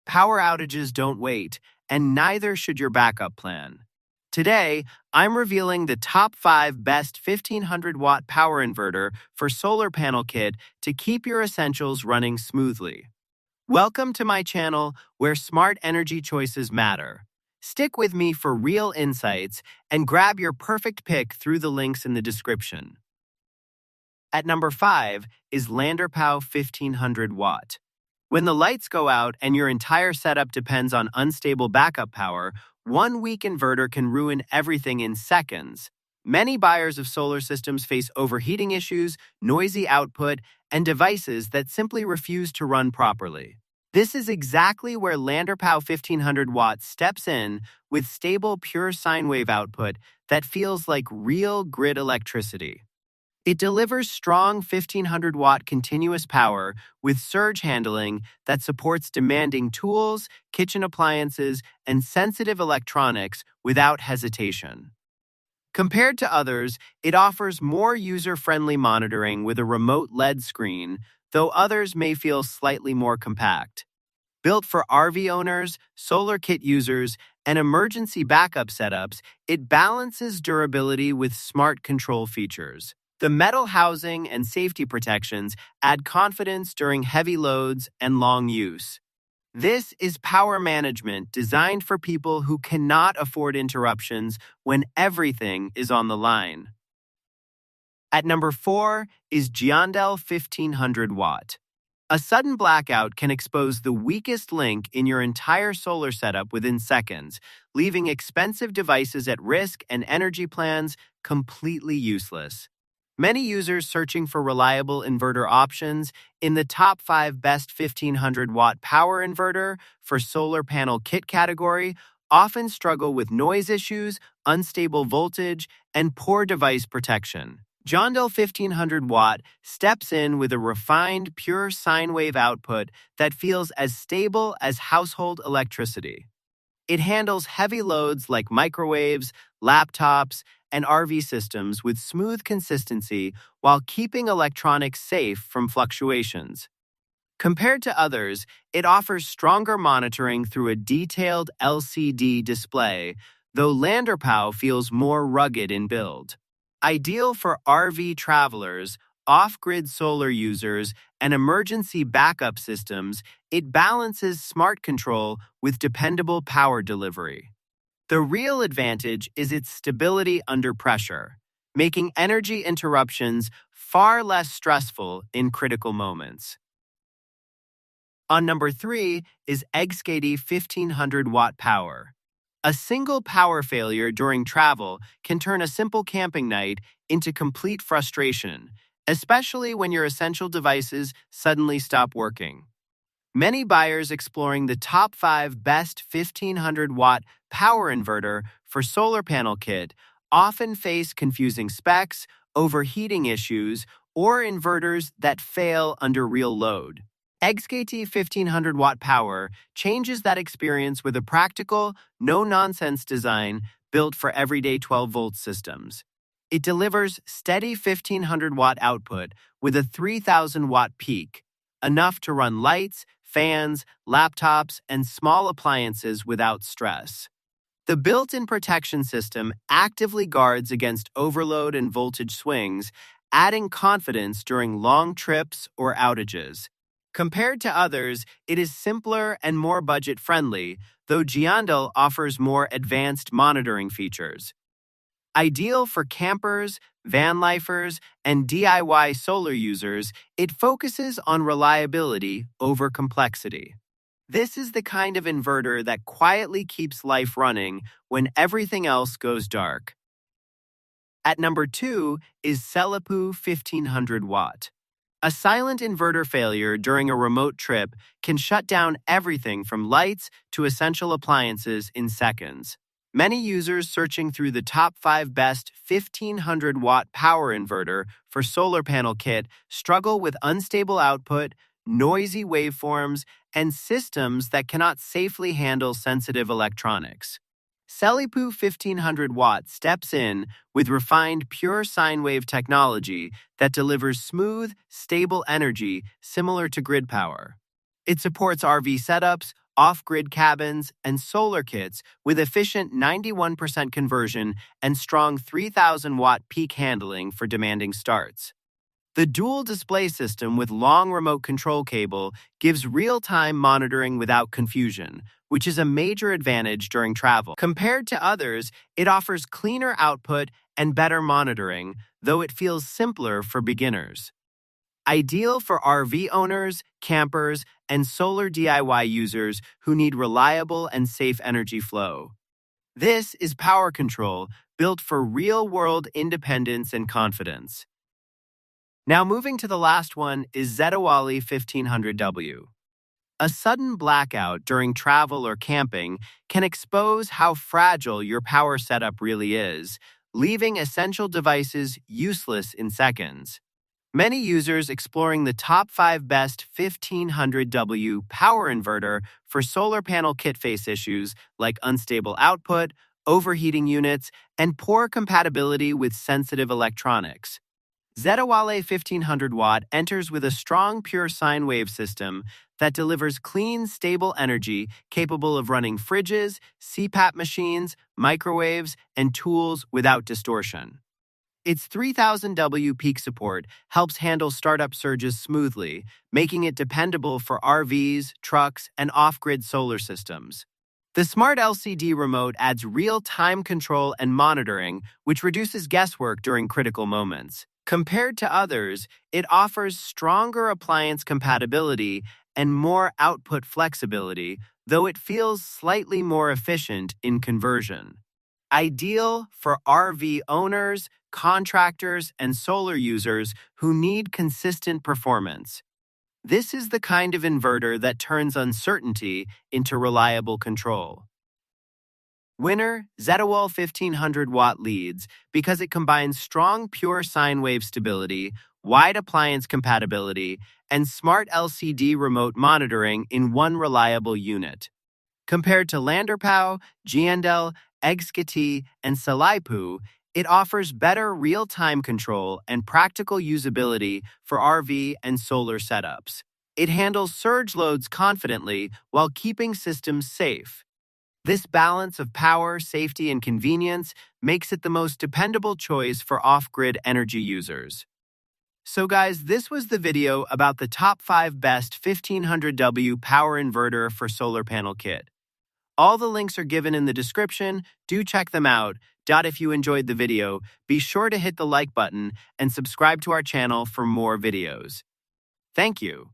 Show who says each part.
Speaker 1: Power outages don't wait, and neither should your backup plan. Today, I'm revealing the top 5 best 1500-watt power inverter for solar panel kit to keep your essentials running smoothly. Welcome to my channel where smart energy choices matter. Stick with me for real insights and grab your perfect pick through the links in the description. At number 5 is Landerpow 1500 watt. When the lights go out and your entire setup depends on unstable backup power, one weak inverter can ruin everything in seconds. Many buyers of solar systems face overheating issues, noisy output, and devices that simply refuse to run properly. This is exactly where Landerpow 1500 watts steps in with stable pure sine wave output that feels like real grid electricity. It delivers strong 1500-watt continuous power with surge handling that supports demanding tools, kitchen appliances, and sensitive electronics without hesitation. Compared to others, it offers more user-friendly monitoring with a remote LED screen, though others may feel slightly more compact. Built for RV owners, solar kit users, and emergency backup setups, it balances durability with smart control features. The metal housing and safety protections add confidence during heavy loads and long use. This is power management designed for people who cannot afford interruptions when everything is on the line. At number 4 is GIANDEL 1500 watt. A sudden blackout can expose the weakest link in your entire solar setup within seconds, leaving expensive devices at risk and energy plans completely useless. Many users searching for reliable inverter options in the top 5 best 1500-watt power inverter for solar panel kit category often struggle with noise issues, unstable voltage, and poor device protection. GIANDEL 1500 watt steps in with a refined, pure sine wave output that feels as stable as household electricity. It handles heavy loads like microwaves, laptops, and RV systems with smooth consistency while keeping electronics safe from fluctuations. Compared to others, it offers stronger monitoring through a detailed LCD display, though Landerpow feels more rugged in build. Ideal for RV travelers, off-grid solar users, and emergency backup systems, it balances smart control with dependable power delivery. The real advantage is its stability under pressure, making energy interruptions far less stressful in critical moments. On number 3 is EGSCATEE 1500 watt power. A single power failure during travel can turn a simple camping night into complete frustration, especially when your essential devices suddenly stop working. Many buyers exploring the top 5 best 1500-watt power inverter for solar panel kit often face confusing specs, overheating issues, or inverters that fail under real load. EGSCATEE 1500-watt power changes that experience with a practical, no-nonsense design built for everyday 12-volt systems. It delivers steady 1500-watt output with a 3000-watt peak, enough to run lights, fans, laptops, and small appliances without stress. The built-in protection system actively guards against overload and voltage swings, adding confidence during long trips or outages. Compared to others, it is simpler and more budget-friendly, though GIANDEL offers more advanced monitoring features. Ideal for campers, van lifers, and DIY solar users, it focuses on reliability over complexity. This is the kind of inverter that quietly keeps life running when everything else goes dark. At number 2 is CELYYPU 1500 watt. A silent inverter failure during a remote trip can shut down everything from lights to essential appliances in seconds. Many users searching through the top 5 best 1500-watt power inverter for solar panel kit struggle with unstable output, noisy waveforms, and systems that cannot safely handle sensitive electronics. CELYYPU 1500 watt steps in with refined pure sine wave technology that delivers smooth, stable energy similar to grid power. It supports RV setups, off-grid cabins, and solar kits with efficient 91% conversion and strong 3,000-watt peak handling for demanding starts. The dual display system with long remote control cable gives real-time monitoring without confusion, which is a major advantage during travel. Compared to others, it offers cleaner output and better monitoring, though it feels simpler for beginners. Ideal for RV owners, campers, and solar DIY users who need reliable and safe energy flow. This is Power Control, built for real-world independence and confidence. Now moving to the last one is ZETAWALE 1500W. A sudden blackout during travel or camping can expose how fragile your power setup really is, leaving essential devices useless in seconds. Many users exploring the top 5 best 1500W power inverter for solar panel kit face issues like unstable output, overheating units, and poor compatibility with sensitive electronics. ZETAWALE 1500 watt enters with a strong pure sine wave system that delivers clean, stable energy capable of running fridges, CPAP machines, microwaves, and tools without distortion. Its 3000W peak support helps handle startup surges smoothly, making it dependable for RVs, trucks, and off-grid solar systems. The smart LCD remote adds real-time control and monitoring, which reduces guesswork during critical moments. Compared to others, it offers stronger appliance compatibility and more output flexibility, though it feels slightly more efficient in conversion. Ideal for RV owners, contractors, and solar users who need consistent performance. This is the kind of inverter that turns uncertainty into reliable control. Winner, ZETAWALE 1500 watt leads because it combines strong pure sine wave stability, wide appliance compatibility, and smart LCD remote monitoring in one reliable unit. Compared to Landerpow, GIANDEL, EGSCATEE, and CELYYPU, it offers better real-time control and practical usability for RV and solar setups. It handles surge loads confidently while keeping systems safe. This balance of power, safety, and convenience makes it the most dependable choice for off-grid energy users. So guys, this was the video about the top 5 best 1500W power inverter for solar panel kit. All the links are given in the description. Do check them out. If you enjoyed the video, be sure to hit the like button and subscribe to our channel for more videos. Thank you.